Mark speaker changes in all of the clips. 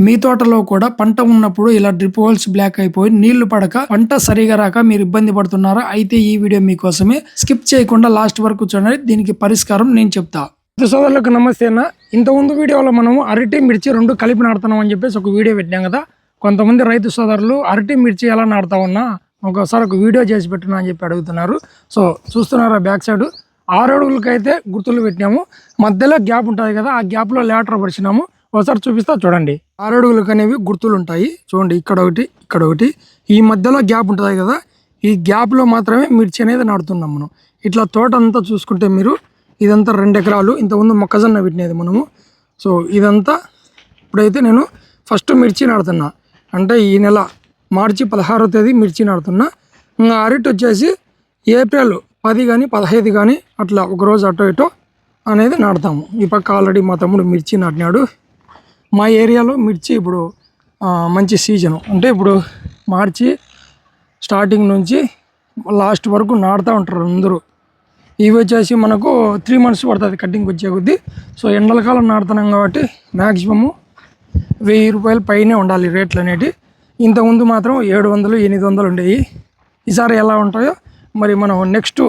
Speaker 1: మీ తోటలో కూడా పంట ఉన్నప్పుడు ఇలా డ్రిప్ హోల్స్ బ్లాక్ అయిపోయి నీళ్లు పడక పంట సరిగా రాక మీరు ఇబ్బంది పడుతున్నారా? అయితే ఈ వీడియో మీకోసమే. స్కిప్ చేయకుండా లాస్ట్ వరకు చూడండి. దీనికి పరిష్కారం నేను చెప్తా. సోదరులకు నమస్తే అన్న. ఇంతకుముందు వీడియోలో మనము అరటి మిర్చి రెండు కలిపి నాటుతున్నాం అని చెప్పేసి ఒక వీడియో పెట్టాం కదా. కొంతమంది రైతు సోదరులు అరటి మిర్చి ఎలా నాటుతా ఉన్నా ఒకసారి ఒక వీడియో చేసి పెట్టినా అని చెప్పి అడుగుతున్నారు. సో చూస్తున్నారా, బ్యాక్ సైడ్ 6 అడుగులకైతే గుర్తులు పెట్టినాము. మధ్యలో గ్యాప్ ఉంటుంది కదా, ఆ గ్యాప్లో లేటర్ పరిచినాము. ఒకసారి చూపిస్తా చూడండి. 6 అడుగులకు అనేవి గుర్తులు ఉంటాయి చూడండి. ఇక్కడ ఒకటి, ఇక్కడ ఒకటి, ఈ మధ్యలో గ్యాప్ ఉంటుంది కదా, ఈ గ్యాప్లో మాత్రమే మిర్చి అనేది నాటుతున్నాం మనం. ఇట్లా తోట అంతా చూసుకుంటే మీరు, ఇదంతా 2 ఎకరాలు. ఇంతకుముందు మొక్కజొన్న పెట్టినది మనము. సో ఇదంతా ఇప్పుడైతే నేను ఫస్ట్ మిర్చి నాడుతున్నా. అంటే ఈ నెల మార్చి 16వ తేదీ మిర్చి నాడుతున్నా. ఇంకా అరటి వచ్చేసి ఏప్రిల్ 10 కానీ 15 కానీ అట్లా ఒకరోజు అటో ఇటో అనేది నాటుతాము. ఈ పక్క ఆల్రెడీ మా తమ్ముడు మిర్చి నాటినాడు. మా ఏరియాలో మిర్చి ఇప్పుడు మంచి సీజను. అంటే ఇప్పుడు మార్చి స్టార్టింగ్ నుంచి లాస్ట్ వరకు నాటుతూ ఉంటారు అందరూ. ఇవి వచ్చేసి మనకు 3 months పడుతుంది కటింగ్ వచ్చే కొద్దీ. సో ఎండల కాలం నాడుతున్నాం కాబట్టి మ్యాక్సిమము 1000 రూపాయల పైనే ఉండాలి రేట్లు అనేవి. ఇంతకుముందు మాత్రం 700, 800 ఉండేవి. ఈసారి ఎలా ఉంటాయో మరి మనం నెక్స్ట్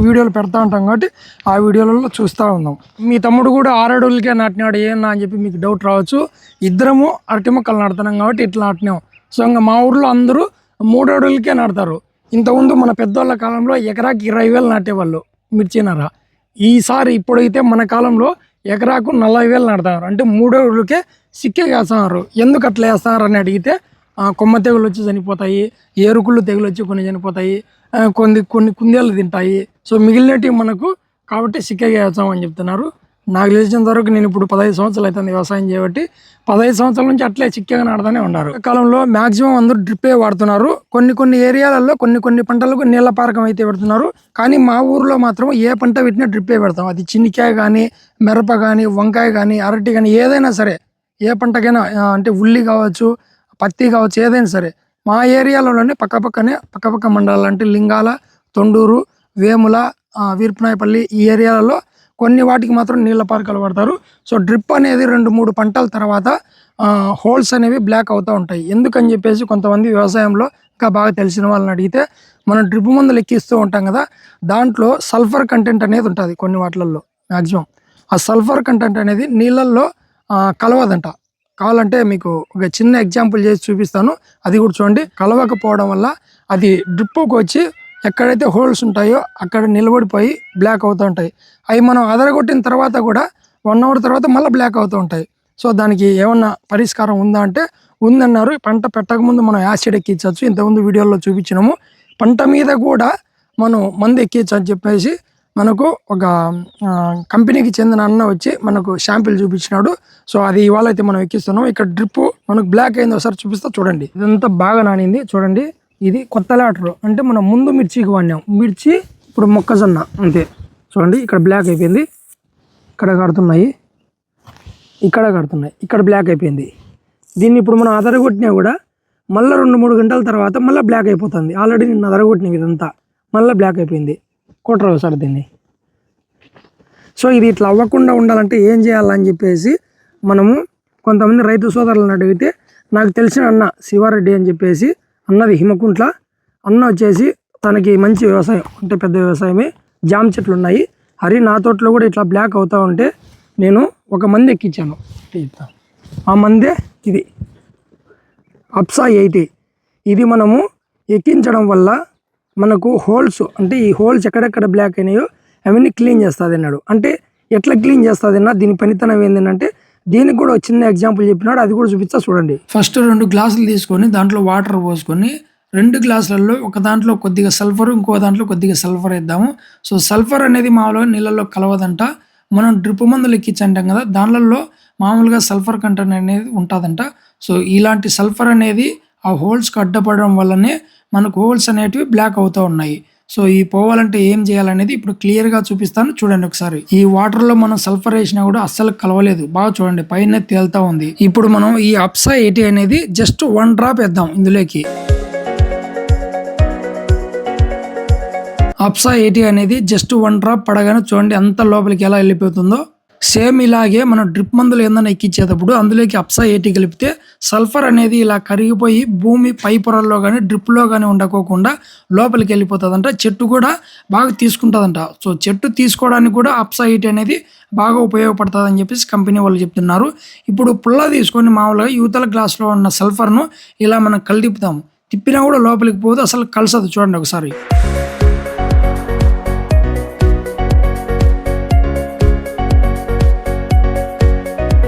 Speaker 1: వీడియోలు పెడతా ఉంటాం కాబట్టి ఆ వీడియోలలో చూస్తూ ఉందాం. మీ తమ్ముడు కూడా 6 అడుగులకే నాటినాడు ఏమన్నా అని చెప్పి మీకు డౌట్ రావచ్చు. ఇద్దరము అరటి మొక్కలు నాటుతున్నాం కాబట్టి ఇట్లా నాటినాం. సో ఇంకా మా ఊర్లో అందరూ 3 అడుగులకే నాటుతారు. ఇంతకుముందు మన పెద్దవాళ్ళ కాలంలో ఎకరాకి 20,000 నాటేవాళ్ళు మిర్చినారా. ఈసారి ఇప్పుడైతే మన కాలంలో ఎకరాకు 40,000 నాటుతున్నారు. అంటే 3 అడుగులకే సిక్కే వేస్తున్నారు. ఎందుకు అట్లా వేస్తున్నారు అని అడిగితే కొమ్మ తెగులు వచ్చి చనిపోతాయి, ఏరుకుళ్ళు తెగులు వచ్చి కొన్ని చనిపోతాయి, కొన్ని కుందేళ్ళు తింటాయి. సో మిగిలినవి మనకు కాబట్టి సిక్కగా వేస్తామని చెప్తున్నారు. నాకు తెలిసినంత వరకు నేను ఇప్పుడు 15 సంవత్సరాలు అవుతుంది వ్యవసాయం చేయబట్టి 15 సంవత్సరాల నుంచి అట్లే చిక్కగా నాటుతూనే ఉన్నారు. కాలంలో మాక్సిమం అందరూ డ్రిప్పే వాడుతున్నారు. కొన్ని ఏరియాలలో కొన్ని పంటలకు నీళ్ళ పారకం అయితే పెడుతున్నారు. కానీ మా ఊర్లో మాత్రం ఏ పంట పెట్టినా డ్రిప్పే పెడతాం. అది చిన్నికాయ కానీ, మిరప కానీ, వంకాయ కానీ, అరటి కానీ, ఏదైనా సరే ఏ పంటకైనా, అంటే ఉల్లి కావచ్చు, పత్తి కావచ్చు, ఏదైనా సరే మా ఏరియాలోనే పక్కపక్క మండలాలు అంటే లింగాల, తొండూరు, వేముల, వీర్పనాయపల్లి ఈ ఏరియాలలో కొన్ని వాటికి మాత్రం నీళ్ళ పారకాలు పడతారు. సో డ్రిప్ అనేది 2-3 పంటల తర్వాత హోల్స్ అనేవి బ్లాక్ అవుతూ ఉంటాయి. ఎందుకని చెప్పేసి కొంతమంది వ్యవసాయంలో ఇంకా బాగా తెలిసిన వాళ్ళని అడిగితే, మనం డ్రిప్ మందులు ఎక్కిస్తూ ఉంటాం కదా, దాంట్లో సల్ఫర్ కంటెంట్ అనేది ఉంటుంది కొన్ని వాటిల్లో మ్యాక్సిమం. ఆ సల్ఫర్ కంటెంట్ అనేది నీళ్ళల్లో కలవదంట. కావాలంటే మీకు ఒక చిన్న ఎగ్జాంపుల్ చేసి చూపిస్తాను. అది కూడా చూడండి. కలవకపోవడం వల్ల అది డ్రిప్పుకి వచ్చి ఎక్కడైతే హోల్స్ ఉంటాయో అక్కడ నిలబడిపోయి బ్లాక్ అవుతూ ఉంటాయి. అవి మనం అదరగొట్టిన తర్వాత కూడా 1 hour తర్వాత మళ్ళీ బ్లాక్ అవుతూ ఉంటాయి. సో దానికి ఏమన్నా పరిష్కారం ఉందా అంటే ఉందన్నారు. పంట పెట్టకముందు మనం యాసిడ్ ఎక్కించవచ్చు. ఇంతకుముందు వీడియోలో చూపించినాము. పంట మీద కూడా మనం మందు ఎక్కించు అని చెప్పేసి మనకు ఒక కంపెనీకి చెందిన అన్న వచ్చి మనకు శాంపిల్ చూపించినాడు. సో అది ఇవాళ అయితే మనం ఎక్కిస్తున్నాం. ఇక్కడ డ్రిప్ మనకు బ్లాక్ అయింది, ఒకసారి చూపిస్తా చూడండి. ఇదంతా బాగా నానింది చూడండి. ఇది కొత్త లాటర్, అంటే మనం ముందు మిర్చికి వాడినాం. మిర్చి ఇప్పుడు మొక్కజొన్న అంతే. చూడండి ఇక్కడ బ్లాక్ అయిపోయింది, ఇక్కడ కడుతున్నాయి, ఇక్కడ బ్లాక్ అయిపోయింది. దీన్ని ఇప్పుడు మనం అదరగొట్టినా కూడా మళ్ళీ 2-3 గంటల తర్వాత మళ్ళీ బ్లాక్ అయిపోతుంది. ఆల్రెడీ నేను అదరగొట్టిన ఇదంతా మళ్ళీ బ్లాక్ అయిపోయింది. కొట్టరు సార్ దీన్ని. సో ఇది ఇట్లా అవ్వకుండా ఉండాలంటే ఏం చేయాలని చెప్పేసి మనము కొంతమంది రైతు సోదరులను అడిగితే, నాకు తెలిసిన అన్న శివారెడ్డి అని చెప్పేసి, అన్నది హిమకుంట్ల అన్న వచ్చేసి తనకి మంచి వ్యవసాయం, అంటే పెద్ద వ్యవసాయమే, జామ చెట్లు ఉన్నాయి. నా తోటలో కూడా ఇట్లా బ్లాక్ అవుతూ ఉంటే నేను ఒక మంది ఎక్కించాను. ఆ మందే ఇది అప్సా 80. ఇది మనము ఎక్కించడం వల్ల మనకు హోల్స్, అంటే ఈ హోల్స్ ఎక్కడెక్కడ బ్లాక్ అయినాయో అవన్నీ క్లీన్ చేస్తుంది అన్నాడు. అంటే ఎట్లా క్లీన్ చేస్తుంది అన్న, దీని పనితనం ఏంటంటే దీనికి కూడా చిన్న ఎగ్జాంపుల్ చెప్పినాడు. అది కూడా చూపిస్తా చూడండి. ఫస్ట్ 2 గ్లాసులు తీసుకొని దాంట్లో వాటర్ పోసుకొని 2 గ్లాసులలో ఒక దాంట్లో కొద్దిగా సల్ఫర్, ఇంకో దాంట్లో కొద్దిగా సల్ఫర్ వేద్దాము. సో సల్ఫర్ అనేది మామూలుగా నీళ్ళలో కలవదంట. మనం డ్రిప్ మందులు ఎక్కించంటాం కదా, దానిలలో మామూలుగా సల్ఫర్ కంటెంట్ అనేది ఉంటుందంట. సో ఇలాంటి సల్ఫర్ అనేది ఆ హోల్స్కి అడ్డపడడం వల్లనే మనకు హోల్స్ అనేటివి బ్లాక్ అవుతూ ఉన్నాయి. సో ఈ పోవాలంటే ఏం చేయాలనేది ఇప్పుడు క్లియర్గా చూపిస్తాను చూడండి ఒకసారి. ఈ వాటర్లో మనం సల్ఫర్ వేసినా కూడా అస్సలు కలవలేదు. బాగా చూడండి, పైన తేలుతా ఉంది. ఇప్పుడు మనం ఈ అప్సా 80 అనేది జస్ట్ 1 డ్రాప్ వేద్దాం ఇందులోకి. అప్సా 80 అనేది జస్ట్ 1 డ్రాప్ పడగానే చూడండి ఎంత లోపలికి ఎలా వెళ్ళిపోతుందో. సేమ్ ఇలాగే మనం డ్రిప్ మందులు ఏదైనా ఎక్కించేటప్పుడు అందులోకి అప్సా 80 కలిపితే సల్ఫర్ అనేది ఇలా కరిగిపోయి భూమి పై పొరల్లో కానీ డ్రిప్లో కానీ ఉండకోకుండా లోపలికి వెళ్ళిపోతుందంట. చెట్టు కూడా బాగా తీసుకుంటుందంట. సో చెట్టు తీసుకోవడానికి కూడా అప్సా 80 అనేది బాగా ఉపయోగపడుతుంది అని చెప్పేసి కంపెనీ వాళ్ళు చెప్తున్నారు. ఇప్పుడు పుల్ల తీసుకొని మామూలుగా యువతల గ్లాస్లో ఉన్న సల్ఫర్ను ఇలా మనం కలిపుతాం. తిప్పినా కూడా లోపలికి పోదు, అసలు కలిసదు. చూడండి ఒకసారి.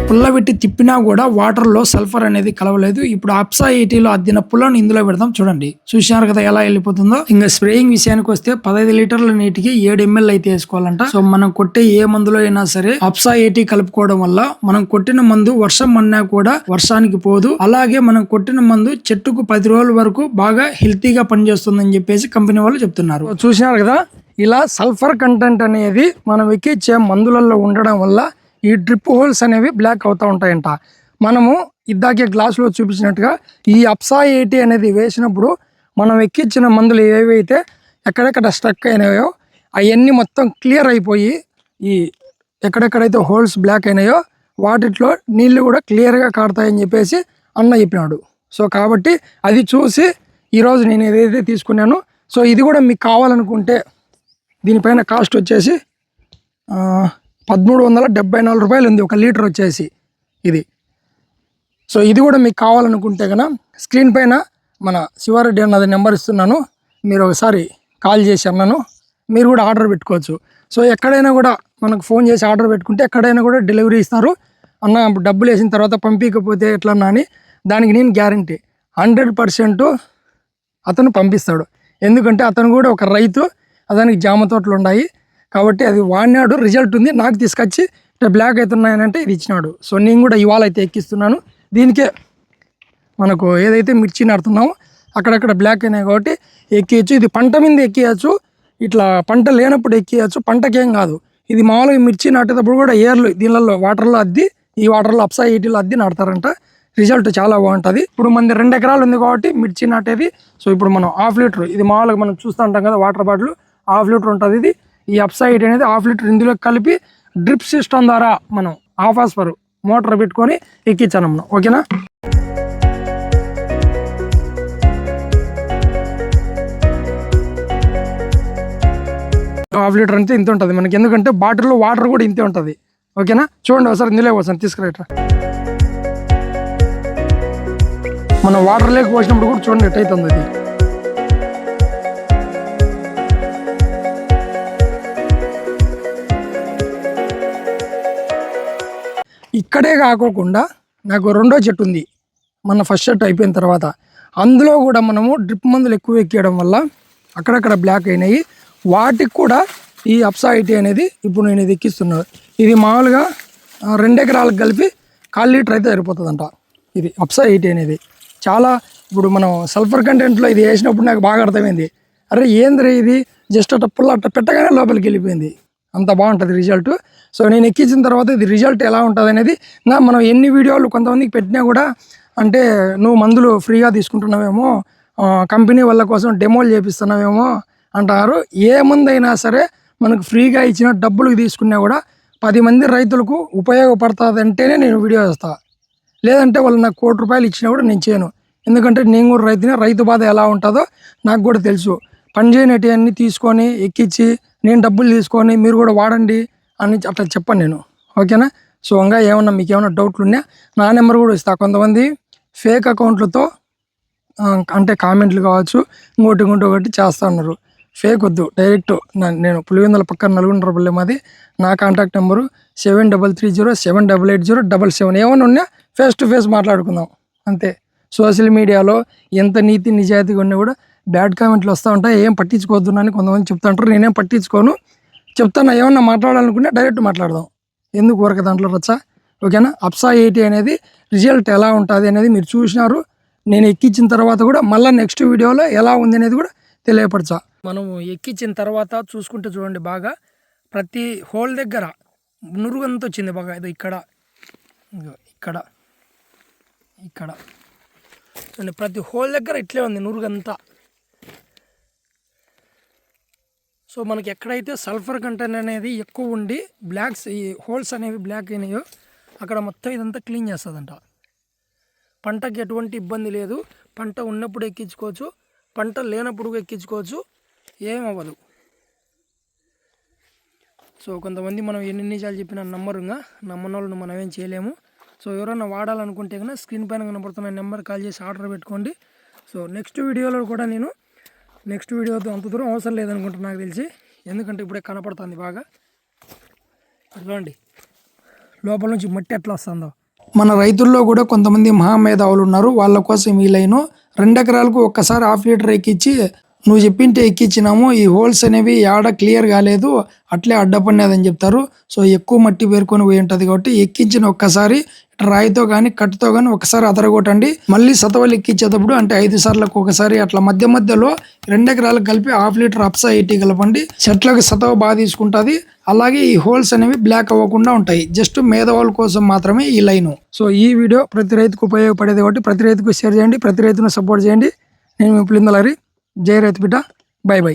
Speaker 1: పుల్ల పెట్టి తిప్పినా కూడా వాటర్లో సల్ఫర్ అనేది కలవలేదు. ఇప్పుడు అప్సా 80లో అద్దిన పుల్లను ఇందులో పెడతాం. చూడండి, చూసినారు కదా ఎలా వెళ్ళిపోతుందో. ఇంకా స్ప్రేయింగ్ విషయానికి వస్తే 15 లీటర్ల నీటికి 7 ml అయితే వేసుకోవాలంట. సో మనం కొట్టే ఏ మందులో అయినా సరే అప్సా 80 కలుపుకోవడం వల్ల మనం కొట్టిన మందు వర్షం అన్నా కూడా వర్షానికి పోదు. అలాగే మనం కొట్టిన మందు చెట్టుకు 10 రోజుల వరకు బాగా హెల్తీగా పనిచేస్తుందని చెప్పేసి కంపెనీ వాళ్ళు చెప్తున్నారు. చూసినారు కదా, ఇలా సల్ఫర్ కంటెంట్ అనేది మనం ఎక్కించే మందులలో ఉండడం వల్ల ఈ డ్రిప్ హోల్స్ అనేవి బ్లాక్ అవుతూ ఉంటాయంట. మనము ఇద్దాకే గ్లాసులో చూపించినట్టుగా ఈ అప్సా 80 అనేది వేసినప్పుడు మనం ఎక్కించిన మందులు ఏవైతే ఎక్కడెక్కడ స్ట్రక్ అయినాయో అవన్నీ మొత్తం క్లియర్ అయిపోయి ఈ ఎక్కడెక్కడైతే హోల్స్ బ్లాక్ అయినాయో వాటిలో నీళ్లు కూడా క్లియర్గా కాడతాయని చెప్పేసి అన్న చెప్పినాడు. సో కాబట్టి అది చూసి ఈరోజు నేను ఏదైతే తీసుకున్నానో, సో ఇది కూడా మీకు కావాలనుకుంటే దీనిపైన కాస్ట్ వచ్చేసి 1374 రూపాయలు ఉంది 1 లీటర్ వచ్చేసి ఇది. సో ఇది కూడా మీకు కావాలనుకుంటే కనుక స్క్రీన్ పైన మన శివారెడ్డి అన్నది నెంబర్ ఇస్తున్నాను, మీరు ఒకసారి కాల్ చేసి అన్నాను, మీరు కూడా ఆర్డర్ పెట్టుకోవచ్చు. సో ఎక్కడైనా కూడా మనకు ఫోన్ చేసి ఆర్డర్ పెట్టుకుంటే ఎక్కడైనా కూడా డెలివరీ ఇస్తారు. అన్న డబ్బులు వేసిన తర్వాత పంపించకపోతే ఎట్లన్నా అని దానికి నేను గ్యారంటీ 100% అతను పంపిస్తాడు. ఎందుకంటే అతను కూడా ఒక రైతు, అతనికి జామ తోటలు ఉన్నాయి కాబట్టి అది వాడినాడు, రిజల్ట్ ఉంది, నాకు తీసుకొచ్చి ఇట్లా బ్లాక్ అవుతున్నాయనంటే ఇది ఇచ్చినాడు. సో నేను కూడా ఇవాళ అయితే ఎక్కిస్తున్నాను. దీనికే మనకు ఏదైతే మిర్చి నాడుతున్నామో అక్కడక్కడ బ్లాక్ అయినాయి కాబట్టి ఎక్కియచ్చు. ఇది పంట మీద ఎక్కియచ్చు, ఇట్లా పంట లేనప్పుడు ఎక్కియచ్చు, పంటకేం కాదు. ఇది మామూలుగా మిర్చి నాటేటప్పుడు కూడా ఏర్లు దీనిలో వాటర్లో అద్ది, ఈ వాటర్లో అప్సా 80లో అద్ది నాటుతారంట. రిజల్ట్ చాలా బాగుంటుంది. ఇప్పుడు మనది 2 ఎకరాలు ఉంది కాబట్టి మిర్చి నాటేది. సో ఇప్పుడు మనం 1/2 లీటర్, ఇది మామూలుగా మనం చూస్తూ ఉంటాం కదా వాటర్ బాటిల్ 1/2 లీటర్ ఉంటుంది. ఇది ఈ అప్సా 80 అనేది 1/2 లీటర్ ఇందులో కలిపి డ్రిప్ సిస్టమ్ ద్వారా మనం ఆఫాస్పర్ మోటార్ పెట్టుకొని ఎక్కించాను మనం. ఓకేనా? హాఫ్ లీటర్ అంటే ఇంత ఉంటుంది మనకి, ఎందుకంటే బాటిల్లో వాటర్ కూడా ఇంతే ఉంటుంది. ఓకేనా? చూడండి ఒకసారి ఇందులో పోసాను, తీసుకురా. మనం వాటర్ లేక పోసినప్పుడు కూడా చూడండి ఎట్టయితుంది అది. ఇక్కడే కాకోకుండా నాకు 2వ చెట్టు ఉంది, మన ఫస్ట్ చెట్టు అయిపోయిన తర్వాత. అందులో కూడా మనము డ్రిప్ మందులు ఎక్కువ ఎక్కియడం వల్ల అక్కడక్కడ బ్లాక్ అయినాయి. వాటికి కూడా ఈ అప్సా 80 అనేది ఇప్పుడు నేను ఇది ఎక్కిస్తున్నాను. ఇది మామూలుగా 2 ఎకరాలకు కలిపి 1/4 లీటర్ అయితే సరిపోతుందంట. ఇది అప్సా 80 అనేది చాలా, ఇప్పుడు మనం సల్ఫర్ కంటెంట్లో ఇది వేసినప్పుడు నాకు బాగా అర్థమైంది. అరే ఏంద్రీ ఇది, జస్ట్ అట్ట పుల్ల అట్ట పెట్టగానే లోపలికి వెళ్ళిపోయింది, అంత బాగుంటుంది రిజల్ట్. సో నేను ఎక్కించిన తర్వాత ఇది రిజల్ట్ ఎలా ఉంటుంది అనేది మనం ఎన్ని వీడియోలు కొంతమందికి పెట్టినా కూడా, అంటే నువ్వు మందులు ఫ్రీగా తీసుకుంటున్నావేమో, కంపెనీ వాళ్ళ కోసం డెమోలు చేపిస్తున్నావేమో అంటారు. ఏ మందు అయినా సరే మనకు ఫ్రీగా ఇచ్చిన డబ్బులకు తీసుకున్నా కూడా 10 మంది రైతులకు ఉపయోగపడుతుంది అంటేనే నేను వీడియో చేస్తాను. లేదంటే వాళ్ళు నాకు ₹1,00,00,000 ఇచ్చినా కూడా నేను చేయను. ఎందుకంటే నేను కూడా రైతునే, రైతు బాధ ఎలా ఉంటుందో నాకు కూడా తెలుసు. పని చేయనటి అన్నీ తీసుకొని ఎక్కించి నేను డబ్బులు తీసుకొని మీరు కూడా వాడండి అని అట్లా చెప్పాను నేను. ఓకేనా? సో ఇంకా ఏమన్నా మీకు ఏమైనా డౌట్లు ఉన్నా నా నెంబర్ కూడా ఇస్తా. కొంతమంది ఫేక్ అకౌంట్లతో అంటే కామెంట్లు కావచ్చు, ఇంకోటి ఒకటి చేస్తూ ఉన్నారు. ఫేక్ వద్దు, డైరెక్ట్ నేను పులివెందుల పక్కన నల్గొండపల్లి మాది. నా కాంటాక్ట్ నెంబరు 7330780777. ఏమైనా ఉన్నా ఫేస్ టు ఫేస్ మాట్లాడుకుందాం అంతే. సోషల్ మీడియాలో ఎంత నీతి నిజాయితీగా ఉన్నా కూడా బ్యాడ్ కామెంట్లు వస్తూ ఉంటాయి, ఏం పట్టించుకోవద్దు అని కొంతమంది చెప్తా ఉంటారు. నేనేం పట్టించుకోను, చెప్తాను. ఏమన్నా మాట్లాడాలనుకుంటే డైరెక్ట్ మాట్లాడదాం, ఎందుకు ఊరక దాంట్లో రచ్చా. ఓకేనా? అప్సా 80 అనేది రిజల్ట్ ఎలా ఉంటుంది అనేది మీరు చూసినారు. నేను ఎక్కించిన తర్వాత కూడా మళ్ళీ నెక్స్ట్ వీడియోలో ఎలా ఉంది అనేది కూడా తెలియపరచా. మనం ఎక్కించిన తర్వాత చూసుకుంటే చూడండి, బాగా ప్రతి హోల్ దగ్గర నురుగంతా వచ్చింది బాగా. ఇది ఇక్కడ ఇక్కడ ఇక్కడ చూడండి, ప్రతి హోల్ దగ్గర ఇట్లే ఉంది నురుగంతా. సో మనకి ఎక్కడైతే సల్ఫర్ కంటెంట్ అనేది ఎక్కువ ఉండి బ్లాక్స్ ఈ హోల్స్ అనేవి బ్లాక్ అయినాయో అక్కడ మొత్తం ఇదంతా క్లీన్ చేస్తుందంట. పంటకి ఎటువంటి ఇబ్బంది లేదు. పంట ఉన్నప్పుడు ఎక్కించుకోవచ్చు, పంట లేనప్పుడు ఎక్కించుకోవచ్చు, ఏమవ్వదు. సో కొంతమంది మనం ఎన్ని నిజాలు చెప్పినా నమ్మరుగా, నమ్మని వాళ్ళని మనం ఏం చేయలేము. సో ఎవరైనా వాడాలనుకుంటే కన్నా స్క్రీన్ పైన కనబడుతున్న నెంబర్ కాల్ చేసి ఆర్డర్ పెట్టుకోండి. సో నెక్స్ట్ వీడియోలో కూడా నేను వీడియోతో అంత దూరం అవసరం లేదనుకుంటున్నా నాకు తెలిసి, ఎందుకంటే ఇప్పుడే కనపడుతుంది బాగా. చూడండి లోపల నుంచి మట్టి ఎట్లా వస్తుందో. మన రైతుల్లో కూడా కొంతమంది మహామేధావులు ఉన్నారు. వాళ్ళ కోసం ఈ లైను 2 ఎకరాలకు ఒక్కసారి 1/2 లీటర్ ఎక్కించి నువ్వు చెప్పింటే ఎక్కించినాము, ఈ హోల్స్ అనేవి ఆడ క్లియర్ కాలేదు, అట్లే అడ్డపడినదని చెప్తారు. సో ఎక్కువ మట్టి పేరుకొని పోయి ఉంటుంది కాబట్టి ఎక్కించిన ఒక్కసారి రాయితో కానీ కట్టుతో కానీ ఒకసారి అదరగొట్టండి. మళ్ళీ సతవలు ఎక్కించేటప్పుడు అంటే 5 సార్లకు ఒకసారి అట్లా మధ్యలో 2 ఎకరాలకు కలిపి 1/2 లీటర్ అప్సా 80 కలపండి. చెట్లకు సతవ బాగా తీసుకుంటుంది. అలాగే ఈ హోల్స్ అనేవి బ్లాక్ అవ్వకుండా ఉంటాయి. జస్ట్ మేధవాళ్ళ కోసం మాత్రమే ఈ లైను. సో ఈ వీడియో ప్రతి రైతుకు ఉపయోగపడేది కాబట్టి ప్రతి రైతుకు షేర్ చేయండి, ప్రతి రైతును సపోర్ట్ చేయండి. నేను మీ పులిందలారి. జై రైతు బిడ్డ. By by.